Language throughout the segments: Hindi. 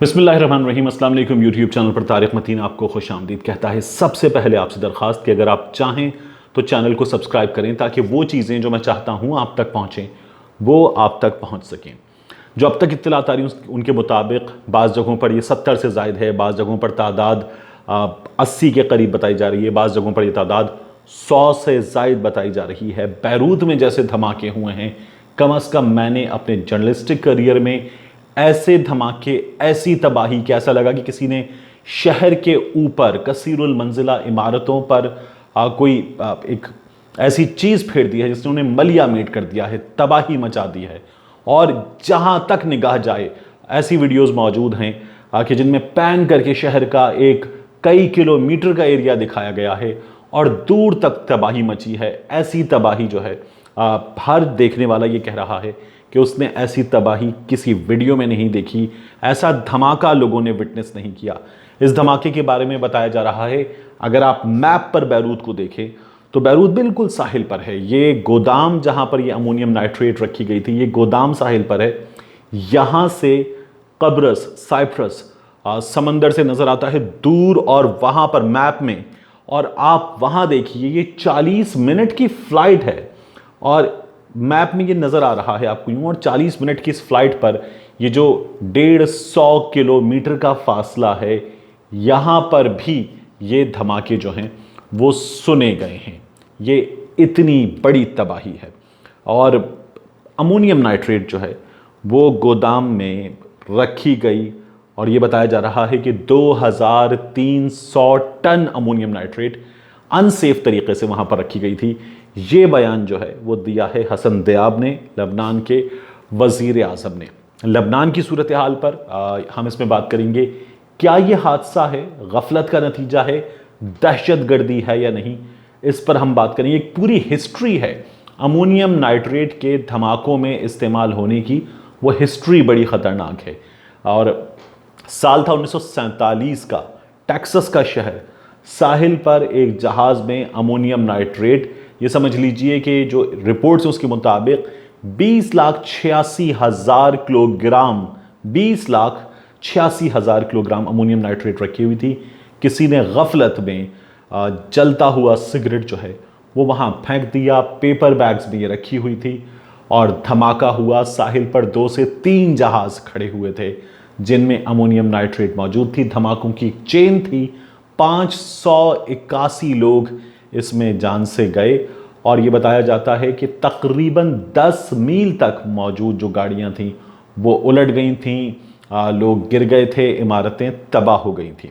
बिस्मिल्लाहिर्रहमानिर्रहीम। अस्सलाम वालेकुम। यूट्यूब चैनल पर तारिक मतीन आपको खुशामदीद कहता है। सबसे पहले आपसे दरख्वास्त कि अगर आप चाहें तो चैनल को सब्सक्राइब करें ताकि वो चीज़ें जो मैं चाहता हूँ आप तक पहुँचें वो आप तक पहुँच सकें। जो अब तक इत्तलात आ रही उनके मुताबिक बाज़ जगहों पर ये 70 से ज़ायद है, बाज़ जगहों पर तादाद 80 के करीब बताई जा रही है, बाज़ जगहों पर यह तादाद 100 से ज़ायद बताई जा रही है। बैरूत में जैसे धमाके हुए हैं, कम अज़ कम मैंने अपने जर्नलिस्टिक करियर में ऐसे धमाके, ऐसी तबाही कि ऐसा लगा कि किसी ने शहर के ऊपर कसीरुल मंजिला इमारतों पर कोई एक ऐसी चीज़ फेर दी है जिसने उन्हें मलिया मेट कर दिया है, तबाही मचा दी है। और जहां तक निगाह जाए ऐसी वीडियोस मौजूद हैं कि जिनमें पैन करके शहर का एक कई किलोमीटर का एरिया दिखाया गया है और दूर तक तबाही मची है। ऐसी तबाही जो है हर देखने वाला ये कह रहा है कि उसने ऐसी तबाही किसी वीडियो में नहीं देखी, ऐसा धमाका लोगों ने विटनेस नहीं किया। इस धमाके के बारे में बताया जा रहा है, अगर आप मैप पर बैरूत को देखें तो बैरूत बिल्कुल साहिल पर है। ये गोदाम जहां पर ये अमोनियम नाइट्रेट रखी गई थी, ये गोदाम साहिल पर है। यहां से कब्रस, साइप्रस समंदर से नजर आता है दूर, और वहां पर मैप में, और आप वहां देखिए ये 40 मिनट की फ्लाइट है और मैप में ये नज़र आ रहा है आपको यूँ, और 40 मिनट की इस फ्लाइट पर ये जो 150 किलोमीटर का फासला है, यहाँ पर भी ये धमाके जो हैं वो सुने गए हैं। ये इतनी बड़ी तबाही है। और अमोनियम नाइट्रेट जो है वो गोदाम में रखी गई और ये बताया जा रहा है कि 2300 टन अमोनियम नाइट्रेट अनसेफ तरीके से वहाँ पर रखी गई थी। ये बयान जो है वो दिया है हसन दियाब ने, लबनान के वज़ीर आज़म ने। लबनान की सूरत हाल पर हम इसमें बात करेंगे, क्या ये हादसा है, गफलत का नतीजा है, दहशतगर्दी है या नहीं, इस पर हम बात करेंगे। एक पूरी हिस्ट्री है अमोनियम नाइट्रेट के धमाकों में इस्तेमाल होने की, वो हिस्ट्री बड़ी ख़तरनाक है। और साल था 1947 का, टेक्सास का शहर, साहिल पर एक जहाज़ में अमोनियम नाइट्रेट, ये समझ लीजिए कि जो रिपोर्ट्स हैं उसके मुताबिक 20,86,000 किलोग्राम 20,86,000 किलोग्राम अमोनियम नाइट्रेट रखी हुई थी। किसी ने गफलत में जलता हुआ सिगरेट जो है वो वहाँ फेंक दिया। पेपर बैग्स में ये रखी हुई थी और धमाका हुआ। साहिल पर 2 से 3 जहाज़ खड़े हुए थे जिनमें अमोनियम नाइट्रेट मौजूद थी। धमाकों की चेन थी। 581 लोग इसमें जान से गए और ये बताया जाता है कि तकरीबन 10 मील तक मौजूद जो गाड़ियां थीं वो उलट गई थीं, लोग गिर गए थे, इमारतें तबाह हो गई थीं।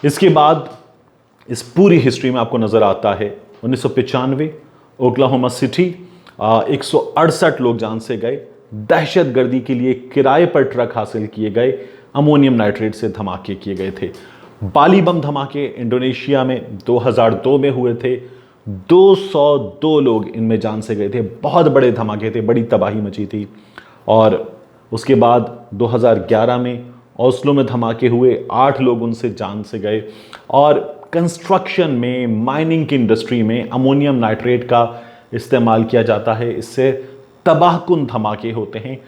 इसके बाद इस पूरी हिस्ट्री में आपको नज़र आता है 1995 ओक्लाहोमा सिटी, 168 लोग जान से गए। दहशतगर्दी के लिए किराए पर ट्रक हासिल किए गए, अमोनियम नाइट्रेट से धमाके किए गए थे। बाली बम धमाके इंडोनेशिया में 2002 में हुए थे, 202 लोग इनमें जान से गए थे। बहुत बड़े धमाके थे, बड़ी तबाही मची थी। और उसके बाद 2011 में ओस्लो में धमाके हुए, 8 लोग उनसे जान से गए। और कंस्ट्रक्शन में, माइनिंग की इंडस्ट्री में अमोनियम नाइट्रेट का इस्तेमाल किया जाता है। इससे तबाहकुन धमाके होते हैं,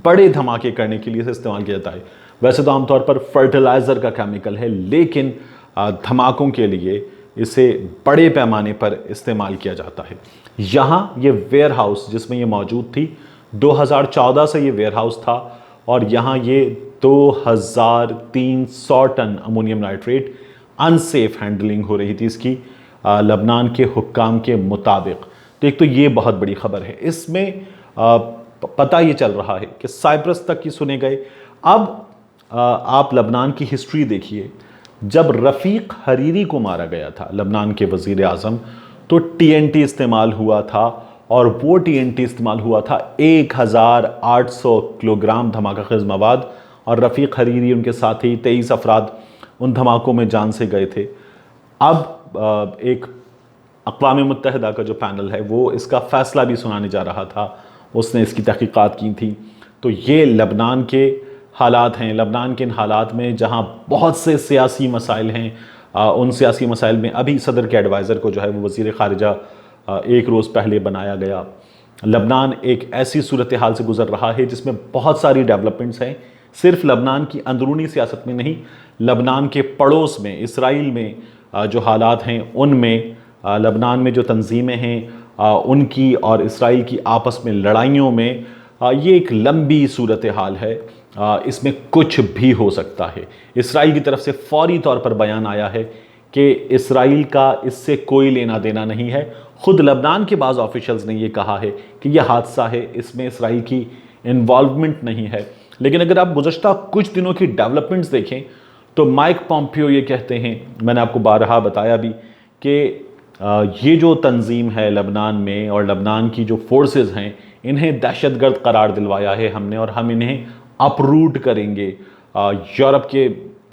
बड़े धमाके करने के लिए इसे इस्तेमाल किया जाता है। वैसे तो आमतौर पर फर्टिलाइज़र का केमिकल है, लेकिन धमाकों के लिए इसे बड़े पैमाने पर इस्तेमाल किया जाता है। यहाँ ये वेयर हाउस जिसमें ये मौजूद थी, 2014 से ये वेयर हाउस था और यहाँ ये 2300 ton ammonium nitrate unsafe handling हो रही थी इसकी, लबनान के हुक्काम के मुताबिक। तो एक तो ये बहुत बड़ी खबर है। इसमें पता ये चल रहा है कि साइप्रस तक की सुने गए। अब आप लबनान की हिस्ट्री देखिए, जब रफ़ीक हरीरी को मारा गया था लबनान के वज़ीर आज़म, तो TNT इस्तेमाल हुआ था और वो TNT इस्तेमाल हुआ था 1800 किलोग्राम धमाकाखेज़ मवाद, और रफ़ीक हरीरी उनके साथी 23 अफराद उन धमाकों में जान से गए थे। अब एक अक़वाम मुत्तहिदा का जो पैनल है वो इसका फ़ैसला भी सुनाने जा रहा था, उसने इसकी तहक़ीक़ात की थी। तो ये लबनान के हालात हैं। लबनान के इन हालात में जहाँ बहुत से सियासी मसाइल हैं, उन सियासी मसाइल में अभी सदर के एडवाइज़र को जो है वो वज़ीर ख़ारिजा एक रोज़ पहले बनाया गया। लबनान एक ऐसी सूरत हाल से गुज़र रहा है जिसमें बहुत सारी डेवलपमेंट्स हैं, सिर्फ लबनान की अंदरूनी सियासत में नहीं, लबनान के पड़ोस में इसराइल में जो हालात हैं उनमें, लबनान में जो तंजीमें हैं उनकी और इसराइल की आपस में लड़ाइयों में, ये एक लंबी सूरत हाल है। इसमें कुछ भी हो सकता है। इसराइल की तरफ से फौरी तौर पर बयान आया है कि इसराइल का इससे कोई लेना देना नहीं है। खुद लबनान के बाज़ ऑफिशियल्स ने यह कहा है कि यह हादसा है, इसमें इसराइल की इन्वॉल्वमेंट नहीं है। लेकिन अगर आप गुज़श्ता कुछ दिनों की डेवलपमेंट्स देखें तो माइक पॉम्पियो ये कहते हैं, मैंने आपको बारहा बताया भी, कि ये जो तंजीम है लबनान में और लबनान की जो फोर्सेस हैं, इन्हें दहशतगर्द करार दिलवाया है हमने और हम इन्हें अपरूट करेंगे। यूरोप के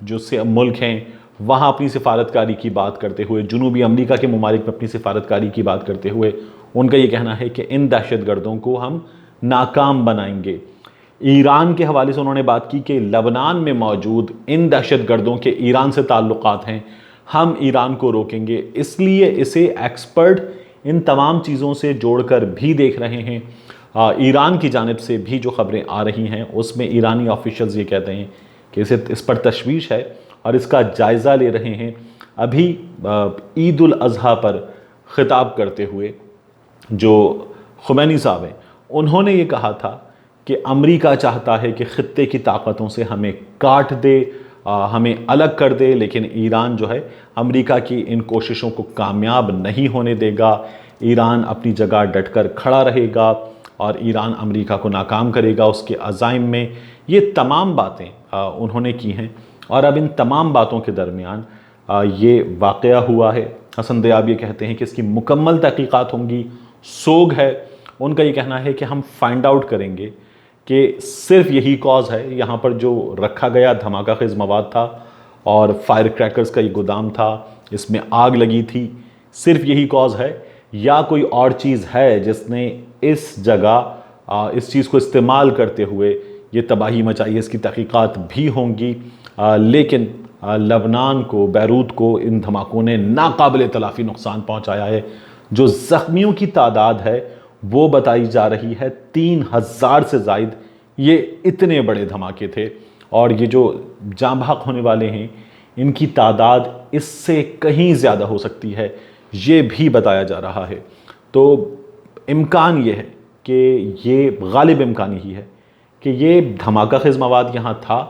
जो से मुल्क हैं वहाँ अपनी सिफारतकारी की बात करते हुए, जनूबी अमेरिका के ममालिक में अपनी सिफारतकारी की बात करते हुए उनका ये कहना है कि इन दहशतगर्दों को हम नाकाम बनाएंगे। ईरान के हवाले से उन्होंने बात की कि लबनान में मौजूद इन दहशतगर्दों के ईरान से ताल्लुकात हैं, हम ईरान को रोकेंगे। इसलिए इसे एक्सपर्ट इन तमाम चीज़ों से जोड़कर भी देख रहे हैं। ईरान की जानिब से भी जो ख़बरें आ रही हैं उसमें ईरानी ऑफिशियल्स ये कहते हैं कि इस पर तशवीश है और इसका जायज़ा ले रहे हैं। अभी ईद उल अज़हा पर ख़िताब करते हुए जो खुमैनी साहब हैं उन्होंने ये कहा था कि अमेरिका चाहता है कि ख़ित्ते की ताकतों से हमें काट दे, हमें अलग कर दे, लेकिन ईरान जो है अमेरिका की इन कोशिशों को कामयाब नहीं होने देगा। ईरान अपनी जगह डटकर खड़ा रहेगा और ईरान अमेरिका को नाकाम करेगा उसके अज़ाइम में। ये तमाम बातें उन्होंने की हैं और अब इन तमाम बातों के दरमियान ये वाक़या हुआ है। हसन दयाब ये कहते हैं कि इसकी मुकम्मल तहक़ीक़ात होंगी। सोग है, उनका ये कहना है कि हम फाइंड आउट करेंगे कि सिर्फ यही कॉज है, यहाँ पर जो रखा गया धमाका खेज़ मवाद था और फायर क्रैकर्स का ये गोदाम था, इसमें आग लगी थी, सिर्फ यही कॉज है या कोई और चीज़ है जिसने इस जगह इस चीज़ को इस्तेमाल करते हुए ये तबाही मचाई है। इसकी तहक़ीक़ात भी होंगी। लेकिन लबनान को, बैरूत को इन धमाकों ने नाकाबिल तलाफ़ी नुकसान पहुँचाया है। जो ज़ख्मियों की तादाद है वो बताई जा रही है 3000 से ज़ायद। ये इतने बड़े धमाके थे और ये जो जाँ बहक होने वाले हैं इनकी तादाद इससे कहीं ज़्यादा हो सकती है, ये भी बताया जा रहा है। तो इम्कान ये है कि ये गालिब इम्कान ही है कि ये धमाका खेज़ मवाद यहाँ था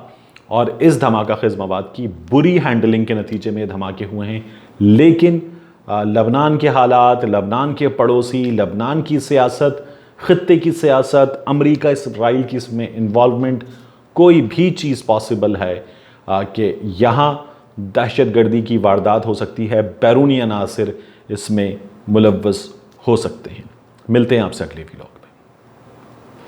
और इस धमाका खेज़ मवाद की बुरी हैंडलिंग के नतीजे में धमाके हुए हैं। लेकिन लबनान के हालात, लबनान के पड़ोसी, लबनान की सियासत, ख़ित्ते की सियासत, अमेरिका इसराइल की इसमें इन्वॉल्वमेंट, कोई भी चीज़ पॉसिबल है कि यहाँ दहशतगर्दी की वारदात हो सकती है, बैरूनी अनासिर इसमें मुलव्वस हो सकते हैं। मिलते हैं आपसे अगले वीडियो।